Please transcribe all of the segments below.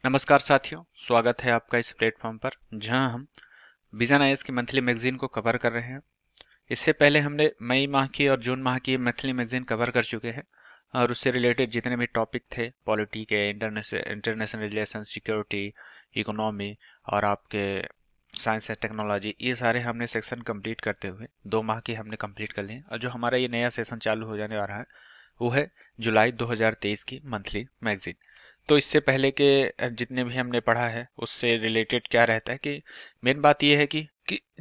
नमस्कार साथियों, स्वागत है आपका इस प्लेटफॉर्म पर जहां हम विजन आईएएस की मंथली मैगजीन को कवर कर रहे हैं। इससे पहले हमने मई माह की और जून माह की मंथली मैगजीन कवर कर चुके हैं और उससे रिलेटेड जितने भी टॉपिक थे पॉलिटी के, इंटरनेशनल रिलेशन, सिक्योरिटी, इकोनॉमी और आपके साइंस एंड टेक्नोलॉजी, ये सारे हमने सेक्शन कंप्लीट करते हुए 2 माह की हमने कंप्लीट कर लिए और जो हमारा ये नया सेशन चालू हो जाने वाला है वो है जुलाई 2023 की मंथली मैगजीन। तो इससे पहले के जितने भी हमने पढ़ा है उससे रिलेटेड क्या रहता है कि मेन बात यह है कि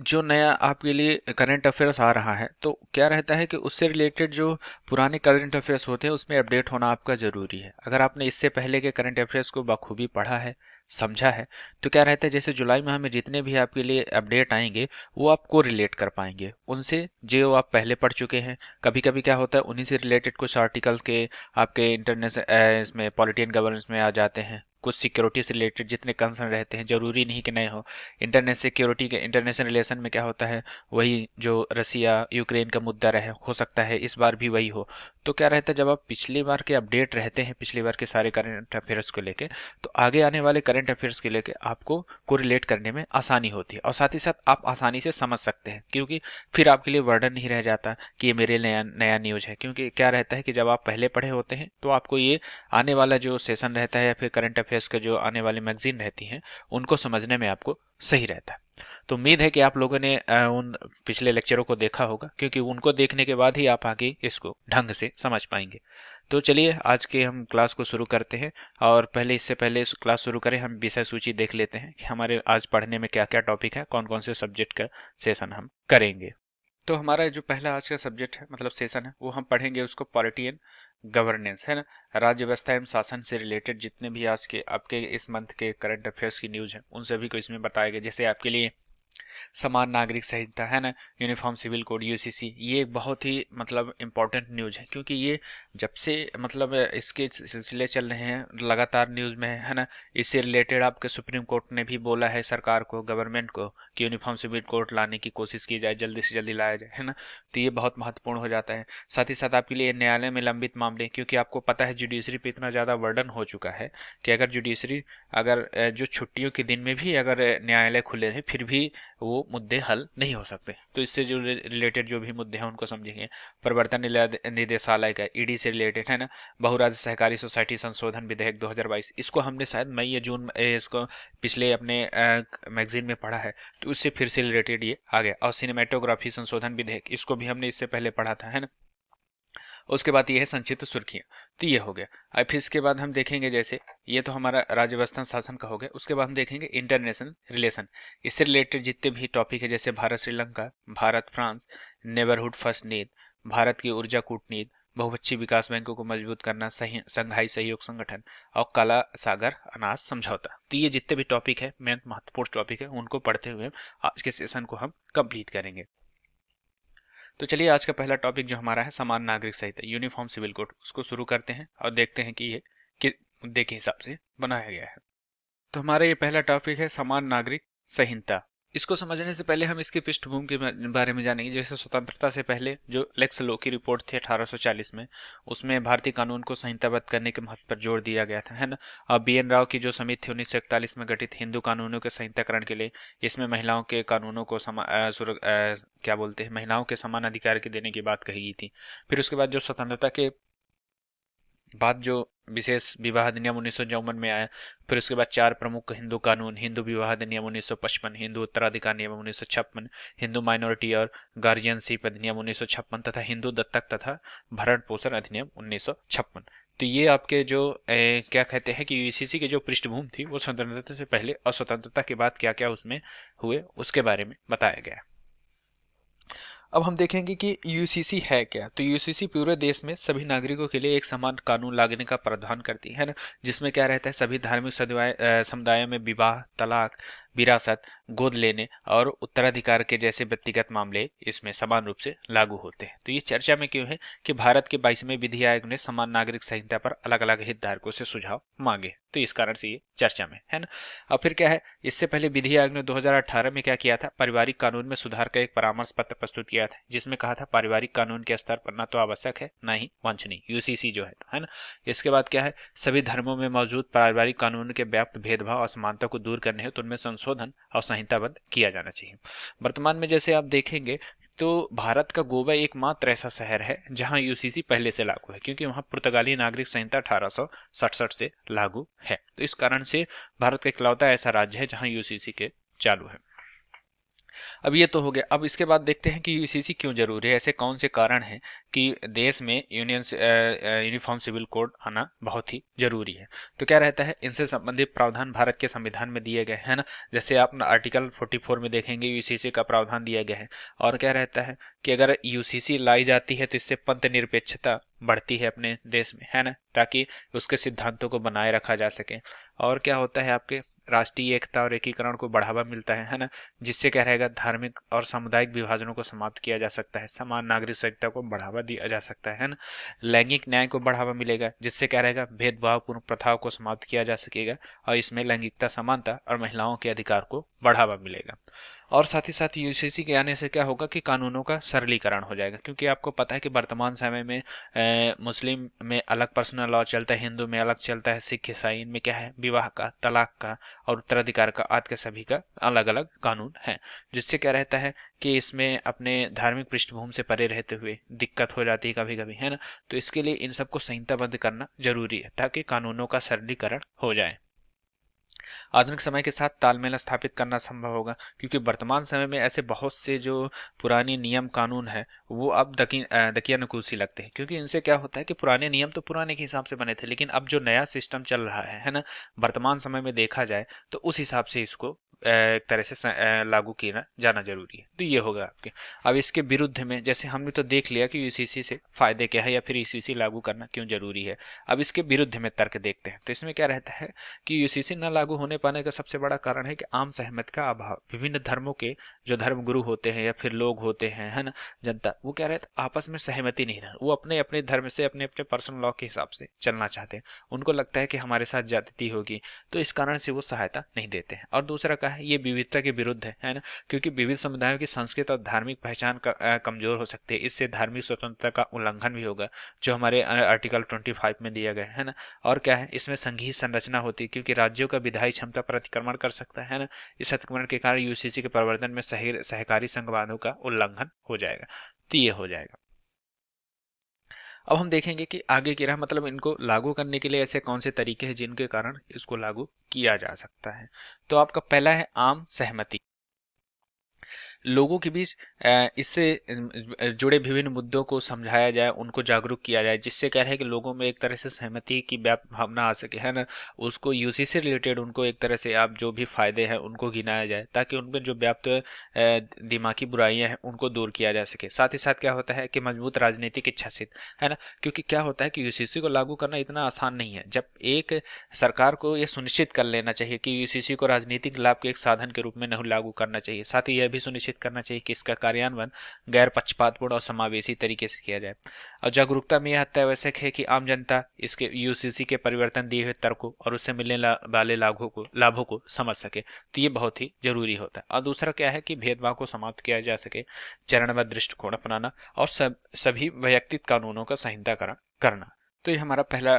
जो नया आपके लिए करंट अफेयर्स आ रहा है तो क्या रहता है कि उससे रिलेटेड जो पुराने करंट अफेयर्स होते हैं उसमें अपडेट होना आपका ज़रूरी है। अगर आपने इससे पहले के करंट अफेयर्स को बखूबी पढ़ा है, समझा है, तो क्या रहता है जैसे जुलाई माह में जितने भी आपके लिए अपडेट आएंगे वो आपको रिलेट कर पाएंगे उनसे जो आप पहले पढ़ चुके हैं। कभी कभी क्या होता है उन्हीं से रिलेटेड कुछ आर्टिकल्स के आपके इंटरनेशनल इसमें पॉलिटी एंड गवर्नेंस में आ जाते हैं। कुछ सिक्योरिटी से रिलेटेड जितने कंसर्न रहते हैं, जरूरी नहीं कि नए हो। इंटरनेट सिक्योरिटी के इंटरनेशनल रिलेशन में क्या होता है, वही जो रसिया यूक्रेन का मुद्दा रहे, हो सकता है इस बार भी वही हो। तो क्या रहता है जब आप पिछली बार के अपडेट रहते हैं पिछली बार के सारे करंट अफेयर्स को लेके, तो आगे आने वाले करंट अफेयर्स के लेके आपको कोरिलेट करने में आसानी होती है और साथ ही साथ आप आसानी से समझ सकते हैं, क्योंकि फिर आपके लिए वर्डन नहीं रह जाता कि ये मेरे नया नया न्यूज है। क्योंकि क्या रहता है कि जब आप पहले पढ़े होते हैं तो आपको ये आने वाला जो सेशन रहता है या फिर करंट अफेयर्स का जो आने वाली मैगजीन रहती हैं उनको समझने में आपको सही रहता है। तो उम्मीद है कि आप लोगों ने उन पिछले लेक्चरों को देखा होगा, क्योंकि उनको देखने के बाद ही आप आगे इसको ढंग से समझ पाएंगे। तो चलिए आज के हम क्लास को शुरू करते हैं। और पहले इससे पहले इस क्लास शुरू करें हम विषय सूची देख लेते हैं कि हमारे आज पढ़ने में क्या क्या टॉपिक है, कौन कौन से सब्जेक्ट का सेशन हम करेंगे। तो हमारा जो पहला आज का सब्जेक्ट है, मतलब सेशन है, वो हम पढ़ेंगे उसको पॉलिटी एंड गवर्नेंस, है ना। राज्य व्यवस्था एवं शासन से रिलेटेड जितने भी आज के आपके इस मंथ के करंट अफेयर्स की न्यूज है उन सभी को इसमें बताया गया। जैसे आपके लिए समान नागरिक संहिता, है ना, यूनिफॉर्म सिविल कोड यूसीसी, ये एक बहुत ही मतलब इम्पोर्टेंट न्यूज है, क्योंकि ये जब से मतलब इसके सिलसिले चल रहे हैं लगातार न्यूज में है ना। इससे रिलेटेड आपके सुप्रीम कोर्ट ने भी बोला है सरकार को, गवर्नमेंट को, कि यूनिफॉर्म सिविल कोड लाने की कोशिश की जाए, जल्दी से जल्दी लाया जाए, है ना। तो ये बहुत महत्वपूर्ण हो जाता है। साथ ही साथ आपके लिए न्यायालय में लंबित मामले, क्योंकि आपको पता है जुडिशरी पे इतना ज़्यादा वर्डन हो चुका है कि अगर जुडिशरी अगर जो छुट्टियों के दिन में भी अगर न्यायालय खुले हैं फिर भी वो मुद्दे हल नहीं हो सकते। तो इससे जो रिलेटेड जो भी मुद्दे हैं उनको समझेंगे। प्रवर्तन निदेशालय का ईडी से रिलेटेड, है ना। बहुराज्य सहकारी सोसाइटी संशोधन विधेयक 2022, इसको हमने शायद मई या जून में इसको पिछले अपने मैगजीन में पढ़ा है, तो उससे फिर से रिलेटेड ये आ गया। और सिनेमेटोग्राफी संशोधन विधेयक, इसको भी हमने इससे पहले पढ़ा था, है ना। उसके बाद ये है संक्षिप्त सुर्खियां। तो ये हो गया। अब फिर इसके बाद हम देखेंगे, जैसे ये तो हमारा राज्य व्यवस्था शासन का हो गया। उसके बाद हम देखेंगे इंटरनेशनल रिलेशन, इससे रिलेटेड जितने भी टॉपिक है, जैसे Bharat Sri Lanka, Bharat France, neighbourhood first नीति, भारत की ऊर्जा कूटनीति, बहुपक्षीय विकास बैंकों को मजबूत करना, सही संघाई सहयोग संगठन और काला सागर अनाज समझौता। तो ये जितने भी टॉपिक है, मेन महत्वपूर्ण टॉपिक है, उनको पढ़ते हुए आज के सेशन को हम कंप्लीट करेंगे। तो चलिए आज का पहला टॉपिक जो हमारा है समान नागरिक संहिता, यूनिफॉर्म सिविल कोड, उसको शुरू करते हैं और देखते हैं कि ये किस मुद्दे के हिसाब से बनाया गया है। तो हमारा ये पहला टॉपिक है समान नागरिक संहिता। इसको समझने से पहले हम इसकी पृष्ठभूमि के बारे में जानेंगे। जैसे स्वतंत्रता से पहले जो लेक्स लो की रिपोर्ट थी 1840 में, उसमें भारतीय कानून को संहिताबद्ध करने के महत्व पर जोर दिया गया था, है ना। और बीएन राव की जो समिति थी 1941 में गठित हिंदू कानूनों के संहिताकरण के लिए, इसमें महिलाओं के कानूनों को क्या बोलते हैं, महिलाओं के समान अधिकार के देने की बात कही गई थी। फिर उसके बाद जो स्वतंत्रता के बाद जो विशेष विवाह अधिनियम 1954 में आया। फिर उसके बाद 4 प्रमुख हिंदू कानून, हिंदू विवाह अधिनियम 1955, हिंदू उत्तराधिकार नियम 1956, हिंदू माइनॉरिटी और गार्जियनशिप अधिनियम 1956 तथा हिंदू दत्तक तथा भरण पोषण अधिनियम 1956। तो ये आपके जो क्या कहते हैं कि यूसीसी की जो पृष्ठभूमि थी वो स्वतंत्रता से पहले और स्वतंत्रता के बाद क्या क्या उसमें हुए उसके बारे में बताया गया। अब हम देखेंगे कि यूसीसी है क्या। तो यूसीसी पूरे देश में सभी नागरिकों के लिए एक समान कानून लाने का प्रावधान करती है ना, जिसमें क्या रहता है, सभी धार्मिक समुदायों में विवाह, तलाक, विरासत, गोद लेने और उत्तराधिकार के जैसे व्यक्तिगत मामले इसमें समान रूप से लागू होते हैं। तो ये चर्चा में क्यों है कि भारत के 22वें विधि आयोग ने समान नागरिक संहिता पर अलग अलग हितधारकों से सुझाव मांगे, तो इस कारण से ये चर्चा में है ना। अब फिर क्या है, इससे पहले विधि आयोग ने 2018 में क्या किया था, पारिवारिक कानून में सुधार का एक परामर्श पत्र प्रस्तुत किया था, जिसमें कहा था पारिवारिक कानून के स्तर पर न तो आवश्यक है न ही वांछनीय, यूसीसी जो है ना। इसके बाद क्या है, सभी धर्मों में मौजूद पारिवारिक कानून के व्याप्त भेदभाव असमानता को दूर करने हेतु उनमें संशोधन और संहिताबद्ध किया जाना चाहिए। वर्तमान में जैसे आप देखेंगे तो भारत का गोवा एकमात्र ऐसा शहर है जहां यूसीसी पहले से लागू है, क्योंकि वहां पुर्तगाली नागरिक संहिता 1867 से लागू है। तो इस कारण से भारत का इकलौता ऐसा राज्य है जहां यूसीसी के चालू है। अब ये तो हो गया। अब इसके बाद देखते हैं कि यूसीसी क्यों जरूरी है, ऐसे कौन से कारण हैं कि देश में यूनिफॉर्म सिविल कोड आना बहुत ही जरूरी है। तो क्या रहता है, इनसे संबंधित प्रावधान भारत के संविधान में दिए गए हैं ना। जैसे आप आर्टिकल 44 में देखेंगे यूसीसी का प्रावधान दिया गया है। और क्या रहता है कि अगर यूसीसी लाई जाती है तो इससे पंथ निरपेक्षता बढ़ती है अपने देश में, है ना, ताकि उसके सिद्धांतों को बनाए रखा जा सके। और क्या होता है, आपके राष्ट्रीय एकता और एकीकरण को बढ़ावा मिलता है ना, जिससे क्या रहेगा, धार्मिक और सामुदायिक विभाजनों को समाप्त किया जा सकता है, समान नागरिक संहिता को बढ़ावा दिया जा सकता है ना। लैंगिक न्याय को बढ़ावा मिलेगा, जिससे क्या रहेगा, भेदभावपूर्ण प्रथाओं को समाप्त किया जा सकेगा और इसमें लैंगिकता समानता और महिलाओं के अधिकार को बढ़ावा मिलेगा। और साथ ही साथ यूसीसी के आने से क्या होगा कि कानूनों का सरलीकरण हो जाएगा, क्योंकि आपको पता है कि वर्तमान समय में मुस्लिम में अलग पर्सनल लॉ चलता है, हिंदू में अलग चलता है, सिख ईसाई में क्या है, विवाह का, तलाक का और उत्तराधिकार का, आदि के सभी का अलग अलग कानून है। जिससे क्या रहता है कि इसमें अपने धार्मिक पृष्ठभूमि से परे रहते हुए दिक्कत हो जाती है कभी कभी, है ना। तो इसके लिए इन सबको संहिताबद्ध करना जरूरी है ताकि कानूनों का सरलीकरण हो जाए। आधुनिक समय के साथ तालमेल स्थापित करना संभव होगा, क्योंकि वर्तमान समय में ऐसे बहुत से जो पुराने नियम कानून है वो अब दकियानुकूसी लगते हैं, क्योंकि इनसे क्या होता है कि पुराने नियम तो पुराने के हिसाब से बने थे, लेकिन अब जो नया सिस्टम चल रहा है ना, वर्तमान समय में देखा जाए तो उस हिसाब से इसको एक तरह से लागू किया जाना जरूरी है। तो ये होगा आपके। अब इसके विरुद्ध में जैसे हमने तो देख लिया कि यूसीसी से फायदे क्या है या फिर यूसीसी लागू करना क्यों जरूरी है। अब इसके विरुद्ध में तर्क देखते हैं। तो इसमें क्या रहता है कि यूसीसी न लागू होने पाने का सबसे बड़ा कारण है कि आम सहमति का अभाव। विभिन्न धर्मों के जो धर्म गुरु होते हैं या फिर लोग होते हैं, है ना, जनता, वो क्या रहता है, आपस में सहमति नहीं रहा, वो अपने अपने धर्म से अपने अपने पर्सनल लॉ के हिसाब से चलना चाहते हैं। उनको लगता है कि हमारे साथ ज्यादती होगी, तो इस कारण से वो सहायता नहीं देते हैं। और दूसरा क्या है, ये विविधता के विरुद्ध है ना, क्योंकि विविध समुदायों की संस्कृत और धार्मिक पहचान कमजोर हो सकती है। इससे धार्मिक स्वतंत्रता का उल्लंघन भी होगा, जो हमारे आर्टिकल 25 में दिया गया है ना। और क्या है, इसमें संघीय संरचना होती है, क्योंकि राज्यों का विधायी क्षमता पर अतिक्रमण कर सकता है ना। इस अतिक्रमण के कारण यूसीसी के प्रवर्तन में सहकारी संघवादों का उल्लंघन हो जाएगा। तो ये हो जाएगा। अब हम देखेंगे कि आगे की राह, मतलब इनको लागू करने के लिए ऐसे कौन से तरीके हैं जिनके कारण इसको लागू किया जा सकता है। तो आपका पहला है आम सहमति। लोगों के बीच इससे जुड़े विभिन्न मुद्दों को समझाया जाए, उनको जागरूक किया जाए, जिससे क्या है कि लोगों में एक तरह से सहमति की व्यापक भावना आ सके, है ना। उसको यूसी से रिलेटेड उनको एक तरह से आप जो भी फायदे हैं उनको गिनाया जाए, ताकि उनमें जो व्याप्त दिमागी बुराइयां हैं उनको दूर किया जा सके। साथ ही साथ क्या होता है कि मजबूत राजनीतिक इच्छा से, है ना, क्योंकि क्या होता है कि यूसीसी को लागू करना इतना आसान नहीं है। जब एक सरकार को यह सुनिश्चित कर लेना चाहिए कि यूसीसी को राजनीतिक लाभ के एक साधन के रूप में नहीं लागू करना चाहिए, साथ ही यह भी सुनिश्चित करना चाहिए कि इसका कार्यान्वयन गैर पक्षपातपूर्ण और समावेशी तरीके से किया जाए। और जागरूकता में यह अत्यावश्यक है कि आम जनता इसके यूसीसी के परिवर्तन दिए हुए तर्कों और उससे मिलने वाले लाभों को समझ सके। तो ये बहुत ही जरूरी होता है। और दूसरा क्या है कि भेदभाव को समाप्त किया जा सके, चरणबद्ध दृष्टिकोण अपनाना और सभी वैयक्तिक कानूनों का संहिताकरण करना। तो ये हमारा पहला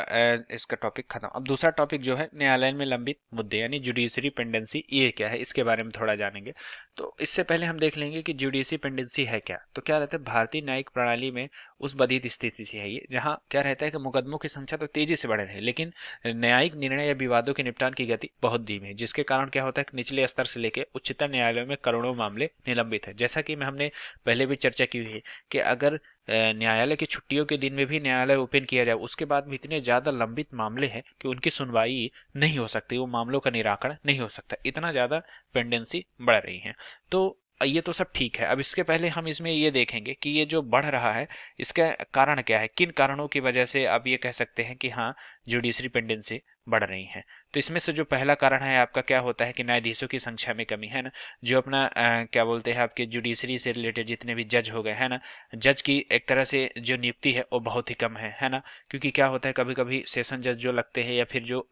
इसका टॉपिक खत्म। अब दूसरा टॉपिक जो है न्यायालय में लंबित मुद्दे यानी जुडिशरी पेंडेंसी, ये क्या है, इसके बारे में थोड़ा जानेंगे। तो इससे पहले हम देख लेंगे कि जुडिशरी पेंडेंसी है क्या। तो क्या रहता है, भारतीय न्यायिक प्रणाली में उस बधिर स्थिति से है ये, जहाँ क्या रहता है कि मुकदमों की संख्या तो तेजी से बढ़ रही है, लेकिन न्यायिक निर्णय या विवादों के निपटान की गति बहुत धीमी है, जिसके कारण क्या होता है कि निचले स्तर से लेकर उच्चतम न्यायालयों में करोड़ों मामले निलंबित है। जैसा कि हमने पहले भी चर्चा की हुई है कि अगर न्यायालय की छुट्टियों के दिन में भी न्यायालय ओपन किया जाए, उसके बाद भी इतने ज्यादा लंबित मामले हैं कि उनकी सुनवाई नहीं हो सकती, वो मामलों का निराकरण नहीं हो सकता, इतना ज्यादा पेंडेंसी बढ़ रही है। तो ये तो सब ठीक है। अब इसके पहले हम इसमें ये देखेंगे कि ये जो बढ़ रहा है इसका कारण क्या है, किन कारणों की वजह से आप ये कह सकते हैं कि हाँ जुडिशरी पेंडेंसी बढ़ रही है। तो इसमें से जो पहला कारण है आपका क्या होता है कि न्यायाधीशों की संख्या में कमी है ना, जो अपना क्या बोलते हैं आपके जुडिशरी से रिलेटेड जितने भी जज हो गए है ना, जज की एक तरह से जो नियुक्ति है वो बहुत ही कम है ना। क्योंकि क्या होता है कभी कभी सेशन जज जो लगते हैं या फिर जो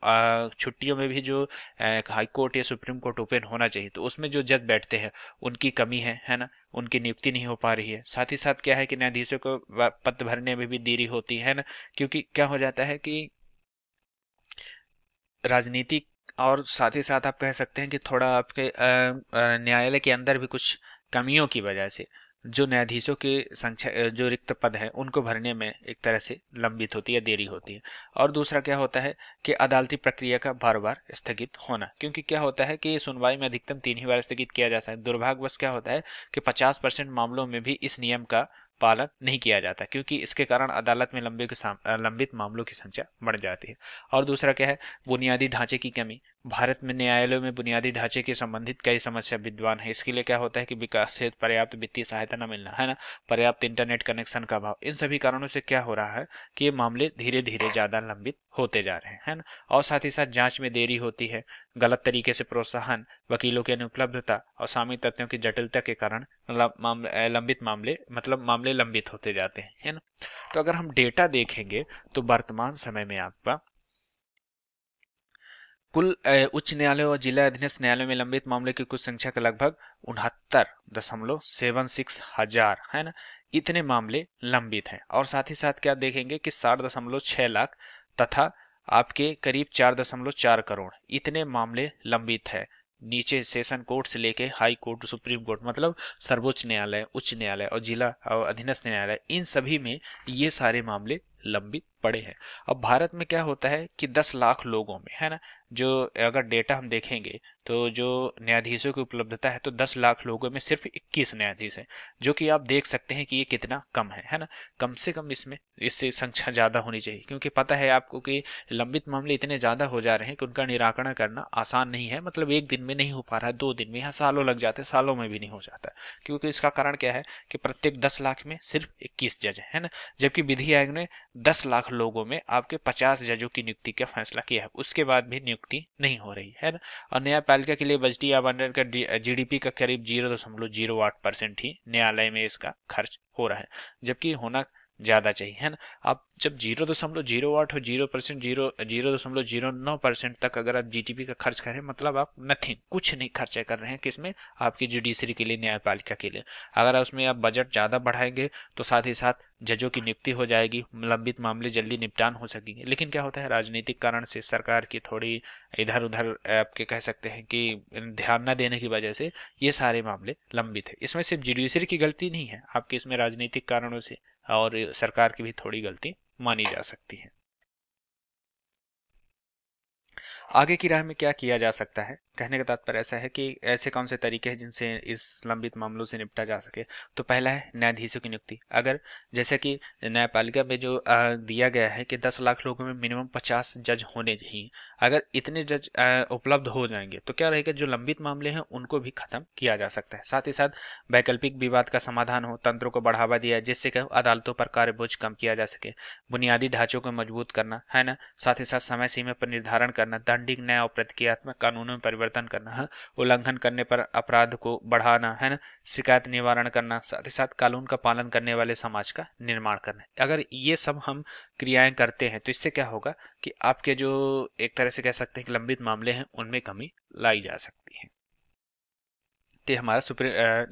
छुट्टियों में भी जो हाई कोर्ट या सुप्रीम कोर्ट ओपन होना चाहिए तो उसमें जो जज बैठते हैं उनकी कमी है ना, उनकी नियुक्ति नहीं हो पा रही है। साथ ही साथ क्या है कि न्यायाधीशों को पद भरने में भी देरी होती है ना, क्योंकि क्या हो जाता है कि राजनीतिक और साथ ही साथ आप कह सकते हैं कि थोड़ा आपके न्यायालय के अंदर भी कुछ कमियों की वजह से जो न्यायाधीशों के संख्या जो रिक्त पद हैं उनको भरने में एक तरह से लंबित होती है, देरी होती है। और दूसरा क्या होता है कि अदालती प्रक्रिया का बार बार स्थगित होना, क्योंकि क्या होता है कि सुनवाई में अधिकतम 3 ही बार स्थगित किया जा सकता है। दुर्भाग्यवश क्या होता है कि 50% मामलों में भी इस नियम का पालन नहीं किया जाता, क्योंकि इसके कारण अदालत में लंबित मामलों की संख्या बढ़ जाती है। और दूसरा क्या है, बुनियादी ढांचे की कमी। भारत में न्यायालयों में बुनियादी ढांचे के संबंधित कई समस्या विद्यमान है। इसके लिए क्या होता है कि विकास से पर्याप्त वित्तीय सहायता न मिलना है ना, पर्याप्त इंटरनेट कनेक्शन का अभाव, इन सभी कारणों से क्या हो रहा है कि ये मामले धीरे धीरे ज्यादा लंबित होते जा रहे हैं, है ना। और साथ ही साथ जांच में देरी होती है, गलत तरीके से प्रोत्साहन, वकीलों की अनुपलब्धता और सामयिक तथ्यों की जटिलता के कारण लंबित मामले मतलब मामले लंबित होते जाते हैं, है ना। तो अगर हम डेटा देखेंगे तो वर्तमान समय में आपका कुल उच्च न्यायालय और जिला अधीनस्थ न्यायालय में लंबित मामले की कुल संख्या का लगभग 69.76 हजार, है ना, इतने मामले लंबित हैं। और साथ ही साथ क्या देखेंगे कि 60.6 लाख तथा आपके करीब 4.4 करोड़ इतने मामले लंबित है। नीचे सेशन कोर्ट से लेके हाई कोर्ट, सुप्रीम कोर्ट, मतलब सर्वोच्च न्यायालय, उच्च न्यायालय और जिला और अधीनस्थ न्यायालय, इन सभी में ये सारे मामले लंबित पड़े हैं। अब भारत में क्या होता है कि 10 लाख लोगों में, है ना, जो अगर डेटा हम देखेंगे तो जो न्यायाधीशों की उपलब्धता है तो 10 लाख लोगों में सिर्फ 21 न्यायाधीश हैं, जो कि आप देख सकते हैं कि ये कितना कम है ना। कम से कम इसमें इससे संख्या ज्यादा होनी चाहिए, क्योंकि पता है आपको कि लंबित मामले इतने ज्यादा हो जा रहे हैं कि उनका निराकरण करना आसान नहीं है। मतलब एक दिन में नहीं हो पा रहा है, 2 दिन में, यहाँ सालों लग जाते हैं, सालों में भी नहीं हो जाता। क्योंकि इसका कारण क्या है कि प्रत्येक 10 लाख में सिर्फ 21 जज है ना, जबकि विधि आयोग ने 10 लाख लोगों में आपके 50 जजों की नियुक्ति का फैसला किया है, उसके बाद भी नियुक्ति नहीं हो रही है ना। और न्यायपालिका के लिए बजटीय आवंटन का जीडीपी का करीब 0.08% ही न्यायालय में इसका खर्च हो रहा है, जबकि होना ज्यादा चाहिए, है ना। आप जब 0.08 और 0% 0.09% तक अगर आप जीडीपी का खर्च करें, मतलब आप नथिंग, कुछ नहीं खर्चा कर रहे हैं किसमें, आपकी जुडिशरी के लिए, न्यायपालिका के लिए। अगर उसमें आप बजट ज्यादा बढ़ाएंगे तो साथ ही साथ जजों की नियुक्ति हो जाएगी, लंबित मामले जल्दी निपटान हो सकेंगे। लेकिन क्या होता है, राजनीतिक कारण से, सरकार की थोड़ी इधर उधर आपके कह सकते हैं कि ध्यान न देने की वजह से ये सारे मामले लंबित है। इसमें सिर्फ जुडिशरी की गलती नहीं है आपकी, इसमें राजनीतिक कारणों से और सरकार की भी थोड़ी गलती मानी जा सकती है। आगे की राह में क्या किया जा सकता है, कहने का तात्पर्य ऐसा है कि ऐसे कौन से तरीके हैं जिनसे इस लंबित मामलों से निपटा जा सके। तो पहला है न्यायाधीशों की नियुक्ति। अगर जैसे कि न्यायपालिका में जो दिया गया है कि 10 लाख लोगों में मिनिमम 50 जज होने चाहिए, अगर इतने जज उपलब्ध हो जाएंगे तो क्या रहेगा, जो लंबित मामले हैं उनको भी खत्म किया जा सकता है। साथ ही साथ वैकल्पिक विवाद का समाधान हो, तंत्र को बढ़ावा दिया जिससे क्या अदालतों पर कार्यबोझ कम किया जा सके, बुनियादी ढांचों को मजबूत करना, है ना। साथ ही साथ समय सीमा पर निर्धारण करना, दंडिक न्याय और प्रतिक्रियात्मक कानूनों में परिवर्तन करना है, उल्लंघन करने पर अपराध को बढ़ाना, है ना, शिकायत निवारण करना, साथ ही साथ कानून का पालन करने वाले समाज का निर्माण करना। अगर ये सब हम क्रियाएं करते हैं तो इससे क्या होगा कि आपके जो एक तरह से कह सकते हैं कि लंबित मामले हैं उनमें कमी लाई जा सकती है। तो हमारा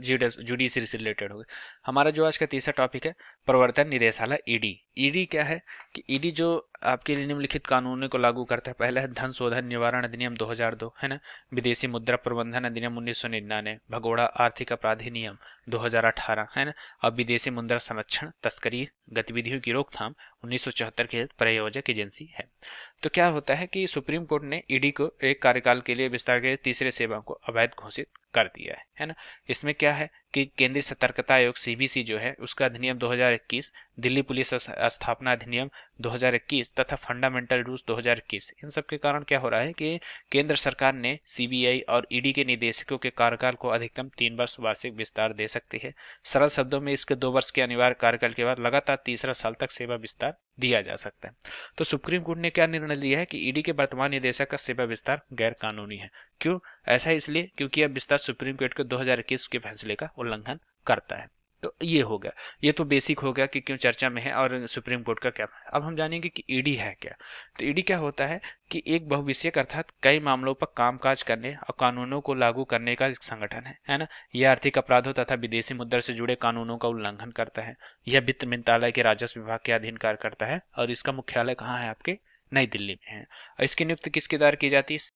जुडिशरी से रिलेटेड हो गया। हमारा जो आज का तीसरा टॉपिक है, प्रवर्तन निदेशालय, ईडी। ईडी क्या है कि ईडी जो आपके लिए निम्नलिखित कानूनों को लागू करता है। पहला है धन शोधन निवारण अधिनियम 2002, है ना, विदेशी मुद्रा प्रबंधन अधिनियम 1999, भगोड़ा आर्थिक अपराधी नियम 2018, है ना, और विदेशी मुद्रा संरक्षण, तस्करी, गतिविधियों की रोकथाम 1974 के प्रयोजक एजेंसी है। तो क्या होता है कि सुप्रीम कोर्ट ने ईडी को एक कार्यकाल के लिए विस्तार के तीसरे सेवा को अवैध घोषित कर दिया है ना। इसमें क्या है कि केंद्रीय सतर्कता आयोग, सीबीसी जो है, उसका अधिनियम 2021, दिल्ली पुलिस स्थापना अधिनियम 2021 तथा फंडामेंटल रूल्स 2021, इन सब के कारण क्या हो रहा है कि केंद्र सरकार ने सीबीआई और ईडी के निदेशकों के कार्यकाल को अधिकतम 3 वर्ष वार्षिक विस्तार दे सकती है। सरल शब्दों में इसके 2 वर्ष के अनिवार्य कार्यकाल के बाद लगातार तीसरा साल तक सेवा विस्तार दिया जा सकता है। तो सुप्रीम कोर्ट ने क्या निर्णय लिया है कि ईडी के वर्तमान निदेशक का सेवा विस्तार गैर कानूनी है। क्यों? ऐसा इसलिए क्योंकि यह विस्तार सुप्रीम कोर्ट के 2021 के फैसले का उल्लंघन करता है। तो ये हो गया, ये तो बेसिक हो गया कि क्यों चर्चा में है और सुप्रीम कोर्ट का क्या है। अब हम जानेंगे कि ईडी है क्या। तो ईडी क्या होता है कि एक बहुविषयक अर्थात कई मामलों पर कामकाज करने और कानूनों को लागू करने का एक संगठन है ना। यह आर्थिक अपराधों तथा विदेशी मुद्रा से जुड़े कानूनों का उल्लंघन करता है। यह वित्त मंत्रालय के राजस्व विभाग के अधीन कार्य करता है और इसका मुख्यालय कहाँ है? आपके नई दिल्ली में है। और इसकी नियुक्ति किसके द्वारा की जाती है?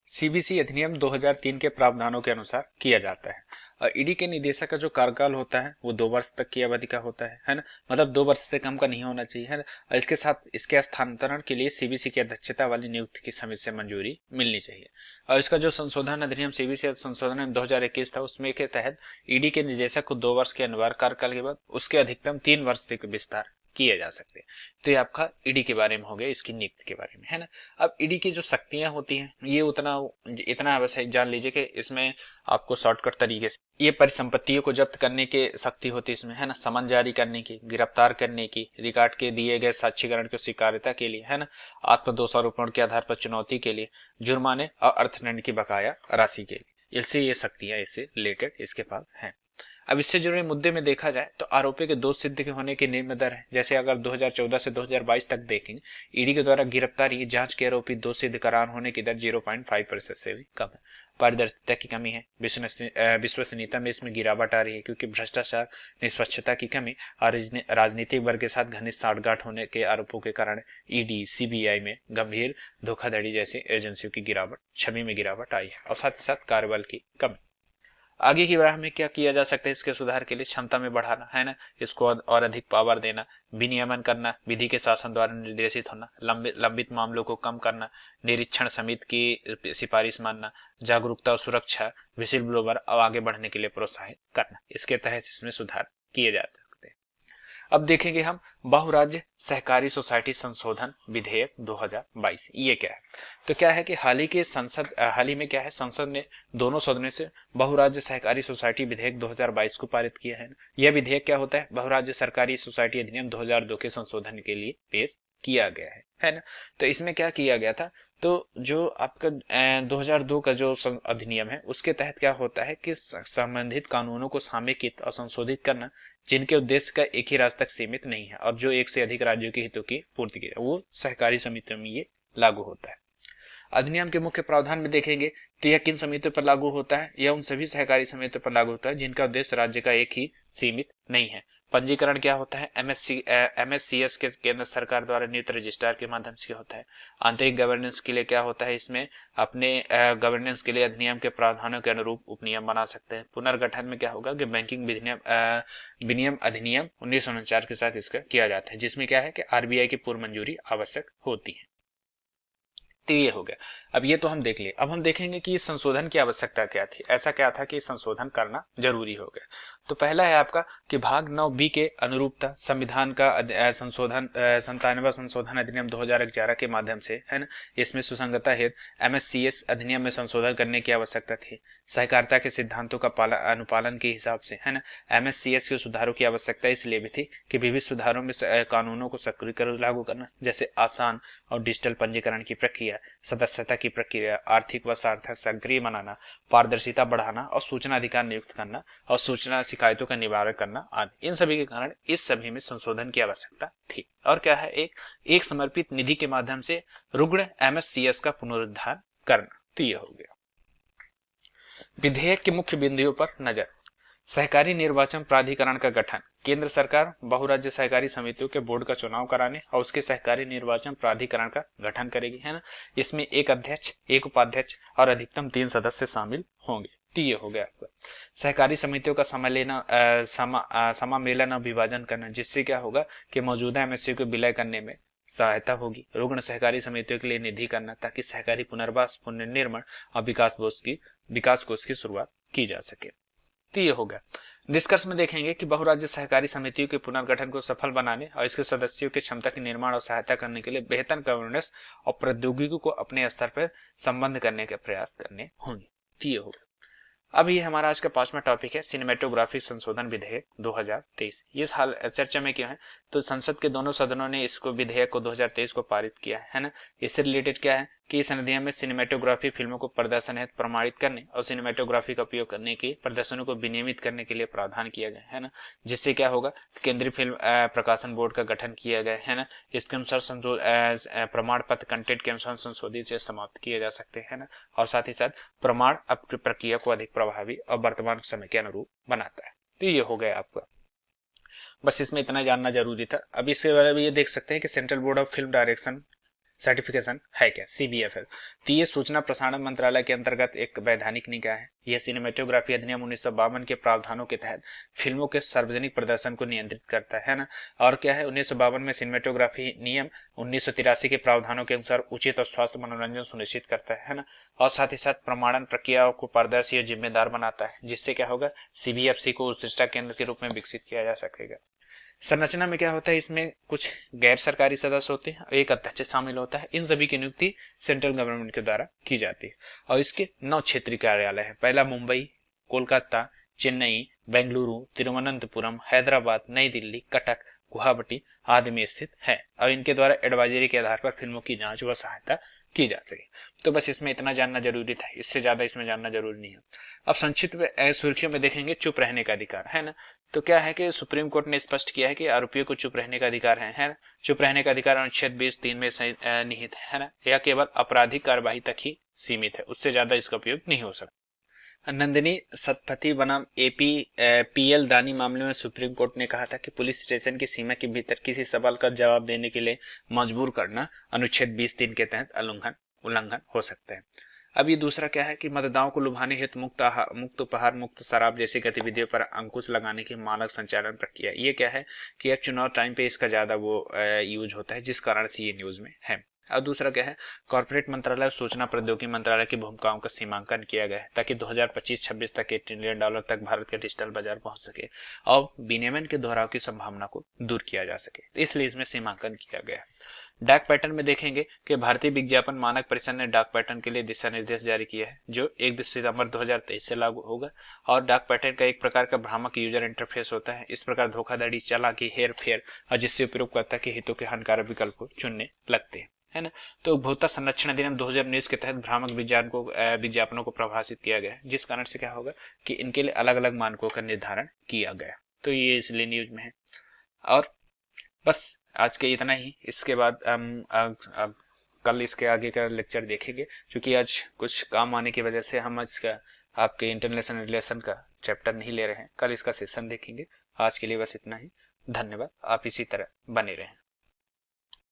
सीबीसी अधिनियम 2003 के प्रावधानों के अनुसार किया जाता है। और ईडी के निदेशक का जो कार्यकाल होता है वो 2 वर्ष तक की अवधि का होता है ना। मतलब 2 वर्ष से कम का नहीं होना चाहिए, है ना। और इसके साथ इसके हस्तांतरण के लिए सीबीसी की अध्यक्षता वाली नियुक्ति की समिति से मंजूरी मिलनी चाहिए। और इसका जो संशोधन अधिनियम सीबीसी संशोधन 2021 था, उसमें के तहत ईडी के निदेशक को 2 वर्ष के अनिवार्य कार्यकाल के बाद उसके अधिकतम 3 वर्ष तक विस्तार किए जा सकते हैं। तो ये आपका ईडी के बारे में हो गया, इसकी नियुक्ति के बारे में, है ना। अब ईडी की जो शक्तियां होती हैं ये इतना अवश्य जान लीजिए कि इसमें आपको शॉर्टकट तरीके से ये परिसंपत्तियों को जब्त करने की शक्ति होती है इसमें, है ना। समन जारी करने की, गिरफ्तार करने की, रिकॉर्ड के दिए गए साक्षीकरण की स्वीकार्यता के लिए, है ना। आत्मदोषारोपण के आधार पर चुनौती के लिए, जुर्माने और अर्थदंड की बकाया राशि के लिए, इससे ये शक्तियां इससे रिलेटेड इसके पास हैं। अब इससे जुड़े मुद्दे में देखा जाए तो आरोपी के दोष सिद्ध के होने की निम्न दर है। जैसे अगर 2014 से 2022 तक देखेंगे, ईडी के द्वारा गिरफ्तारी जांच के आरोपी दोष सिद्ध करार होने की दर 0.5% से भी कम है। पारदर्शिता की कमी है, विश्वसनीयता में इसमें गिरावट आ रही है क्योंकि भ्रष्टाचार, निष्पक्षता की कमी और राजनीतिक वर्ग के साथ घनिष्ठ साठगांठ होने के आरोपों के कारण ईडी सीबीआई में गंभीर धोखाधड़ी जैसी एजेंसियों की गिरावट, छवि में गिरावट आई है और साथ ही साथ कार्यबल की कमी। आगे की राह में क्या किया जा सकता है इसके सुधार के लिए? क्षमता में बढ़ाना, है ना। इसको और अधिक पावर देना, विनियमन करना, विधि के शासन द्वारा निर्देशित होना, लंबित मामलों को कम करना, निरीक्षण समिति की सिफारिश मानना, जागरूकता और सुरक्षा, विसिल ब्लोवर और आगे बढ़ने के लिए प्रोत्साहित करना, इसके तहत इसमें सुधार किए जा सकते हैं। अब देखेंगे हम बहुराज्य सहकारी सोसाइटी संशोधन विधेयक 2022, ये क्या है। तो क्या है कि हाल ही में क्या है, संसद ने दोनों सदनों से बहुराज्य सहकारी सोसाइटी विधेयक 2022 को पारित किया है। यह विधेयक क्या होता है? बहुराज्य सरकारी सोसाइटी अधिनियम 2002 के संशोधन के लिए पेश किया गया है ना। तो इसमें क्या किया गया था, तो जो आपका 2002 का जो अधिनियम है उसके तहत क्या होता है कि संबंधित कानूनों को समेकित और संशोधित करना जिनके उद्देश्य का एक ही राज्य तक सीमित नहीं है और जो एक से अधिक राज्यों के हितों की पूर्ति की है, वो सहकारी समितियों में ये लागू होता है। अधिनियम के मुख्य प्रावधान में देखेंगे तो यह किन समितियों पर लागू होता है? यह उन सभी सहकारी समितियों पर लागू होता है जिनका उद्देश्य राज्य का एक ही सीमित नहीं है। पंजीकरण क्या होता है? एमएससीएस के केंद्र सरकार द्वारा नियुक्त रजिस्ट्रार के माध्यम से होता है। आंतरिक गवर्नेंस के लिए क्या होता है? इसमें अपने गवर्नेंस के लिए अधिनियम के प्रावधानों के अनुरूप उपनियम बना सकते हैं। पुनर्गठन में क्या होगा कि बैंकिंग विनियम अधिनियम 1949 के साथ इसका किया जाता है, जिसमें क्या है कि आरबीआई की पूर्व मंजूरी आवश्यक होती है। तो ये हो गया। अब ये तो हम देख लिए। अब हम देखेंगे कि इस संशोधन की आवश्यकता क्या थी, ऐसा क्या था कि संशोधन करना जरूरी हो गया। तो पहला है आपका कि भाग 9B के अनुरूपता संविधान का संशोधन 97 संशोधन अधिनियम 2011 के माध्यम से, है ना। इसमें सुसंगतता हेतु एमएससीएस अधिनियम में संशोधन करने की आवश्यकता थी। सहकारिता के सिद्धांतों का अनुपालन के हिसाब से, है ना, एमएससीएस के सुधारों की आवश्यकता इसलिए भी थी कि विभिन्न सुधारों में कानूनों को सक्रिय कर लागू करना, जैसे आसान और डिजिटल पंजीकरण की प्रक्रिया, सदस्यता की प्रक्रिया, आर्थिक व सार्थक सक्रिय बनाना, पारदर्शिता बढ़ाना और सूचना अधिकार नियुक्त करना और सूचना शिकायतों का निवारण करना आदि। इन सभी के कारण इस सभी में संशोधन की आवश्यकता थी। और क्या है, एक समर्पित निधि के माध्यम से रुग्ण एमएससीएस का पुनरुद्धार करना। तो ये हो गया। विधेयक के मुख्य बिंदुओं पर नजर। सहकारी निर्वाचन प्राधिकरण का गठन। केंद्र सरकार बहुराज्य सहकारी समितियों के बोर्ड का चुनाव कराने और उसके सहकारी निर्वाचन प्राधिकरण का गठन करेगी, है ना। इसमें एक अध्यक्ष, एक उपाध्यक्ष और अधिकतम 3 सदस्य शामिल होंगे। तो ये हो गया आपका। सहकारी समितियों का समामेलन और विभाजन करना, जिससे क्या होगा कि मौजूदा एमएससी को विलय करने में सहायता होगी। रुग्ण सहकारी समितियों के लिए निधि करना ताकि सहकारी पुनर्वास, पुनर्निर्माण और विकास कोष की शुरुआत की जा सके। तो ये हो गया। निष्कर्ष में देखेंगे कि बहुराज्य सहकारी समितियों के पुनर्गठन को सफल बनाने और इसके सदस्यों की क्षमता के निर्माण और सहायता करने के लिए बेहतर गवर्नेंस और प्रौद्योगिकी को अपने स्तर पर संबंध करने के प्रयास करने होंगे। ये होगा। अब ये हमारा आज का 5वां टॉपिक है सिनेमेटोग्राफी संशोधन विधेयक 2023। ये हाल चर्चा में क्यों है, तो संसद के दोनों सदनों ने इसको विधेयक को 2023 को पारित किया है ना। इससे रिलेटेड क्या है कि इस अधिनियम में सिनेमेटोग्राफी फिल्मों को प्रदर्शन हेतु प्रमाणित करने और सिनेमेटोग्राफी का उपयोग करने के प्रदर्शनों को विनियमित करने के लिए प्रावधान किया गया है ना। जिससे क्या होगा, केंद्रीय फिल्म प्रकाशन बोर्ड का गठन किया गया है ना। इसके अनुसार प्रमाण पत्र कंटेंट के अनुसार संशोधित से समाप्त किए जा सकते हैं ना। और साथ ही साथ प्रमाण अब प्रक्रिया को अधिक प्रभावी और वर्तमान समय के अनुरूप बनाता है। तो ये हो गया आपका, बस इसमें इतना जानना जरूरी था। अब इसके बारे में ये देख सकते हैं कि central board of film direction certification है क्या, CBFS। तो ये सूचना प्रसारण मंत्रालय के अंतर्गत एक वैधानिक निकाय है। यह सिनेमेटोग्राफी अधिनियम 1952 के प्रावधानों के तहत फिल्मों के सार्वजनिक प्रदर्शन को नियंत्रित करता है ना। और क्या है, 1952 में सिनेमेटोग्राफी नियम 1983 के प्रावधानों के अनुसार उचित और स्वास्थ्य मनोरंजन सुनिश्चित करता है ना। और साथ ही साथ प्रमाणन प्रक्रियाओं को पारदर्शी और जिम्मेदार बनाता है, जिससे क्या होगा, CBFC को उत्कृष्टता केंद्र के रूप में विकसित किया जा सकेगा। संरचना में क्या होता है, इसमें कुछ गैर सरकारी सदस्य होते हैं, एक अध्यक्ष शामिल होता है। इन सभी की नियुक्ति सेंट्रल गवर्नमेंट के द्वारा की जाती है। और इसके 9 क्षेत्रीय कार्यालय है। पहला मुंबई, कोलकाता, चेन्नई, बेंगलुरु, तिरुवनंतपुरम, हैदराबाद, नई दिल्ली, कटक, गुवाहाटी आदि में स्थित है। और इनके द्वारा एडवाइजरी के आधार पर फिल्मों की जांच व सहायता की जा सके। तो बस इसमें इतना जानना जरूरी था, इससे ज्यादा इसमें जानना जरूरी नहीं है। अब संक्षिप्त सुर्खियों में देखेंगे चुप रहने का अधिकार है ना। तो क्या है कि सुप्रीम कोर्ट ने स्पष्ट किया है कि आरोपियों को चुप रहने का अधिकार है ना। चुप रहने का अधिकार अनुच्छेद 20(3) में निहित है ना। यह केवल आपराधिक कार्यवाही तक ही सीमित है, उससे ज्यादा इसका उपयोग नहीं हो सकता। नंदिनी सतपथी बनाम PL दानी मामले में सुप्रीम कोर्ट ने कहा था कि पुलिस स्टेशन की सीमा के भीतर किसी सवाल का जवाब देने के लिए मजबूर करना अनुच्छेद 20(3) के तहत उल्लंघन हो सकता है। अब ये दूसरा क्या है कि मतदाताओं को लुभाने हेतु मुक्त उपहार, मुक्त शराब जैसी गतिविधियों पर अंकुश लगाने की मानक संचालन प्रक्रिया। ये क्या है कि अब चुनाव टाइम पे इसका ज्यादा वो यूज होता है, जिस कारण से ये न्यूज में है। और दूसरा क्या है, कॉर्पोरेट मंत्रालय और सूचना प्रौद्योगिकी मंत्रालय की भूमिकाओं का सीमांकन किया गया है ताकि 2025-26 तक $1 ट्रिलियन तक भारत के डिजिटल बाजार पहुंच सके और विनियमन के दोहराव की संभावना को दूर किया जा सके, इसलिए इसमें सीमांकन किया गया है। डाक पैटर्न में देखेंगे कि भारतीय विज्ञापन मानक परिषद ने डाक पैटर्न के लिए दिशा निर्देश जारी किया है, जो 1 सितंबर 2023 से लागू होगा। और डाक पैटर्न का एक प्रकार का भ्रामक यूजर इंटरफेस होता है। इस प्रकार धोखाधड़ी, चालाकी, हेर फेर और जिससे उपयोगकर्ता के हितों के हानिकारक विकल्प को चुनने लगते हैं, है ना। तो उपभोक्ता संरक्षण अधिनियम 2019 के तहत भ्रामक विज्ञापनों को प्रभाषित किया गया है, जिस कारण से क्या होगा कि इनके लिए अलग अलग मानकों का निर्धारण किया गया। तो ये इसलिए न्यूज में है। और बस आज के इतना ही। इसके बाद हम कल इसके आगे का लेक्चर देखेंगे, क्योंकि आज कुछ काम आने की वजह से हम आज का आपके इंटरनेशनल रिलेशन का चैप्टर नहीं ले रहे हैं। कल इसका सेशन देखेंगे। आज के लिए बस इतना ही। धन्यवाद। आप इसी तरह बने रहें।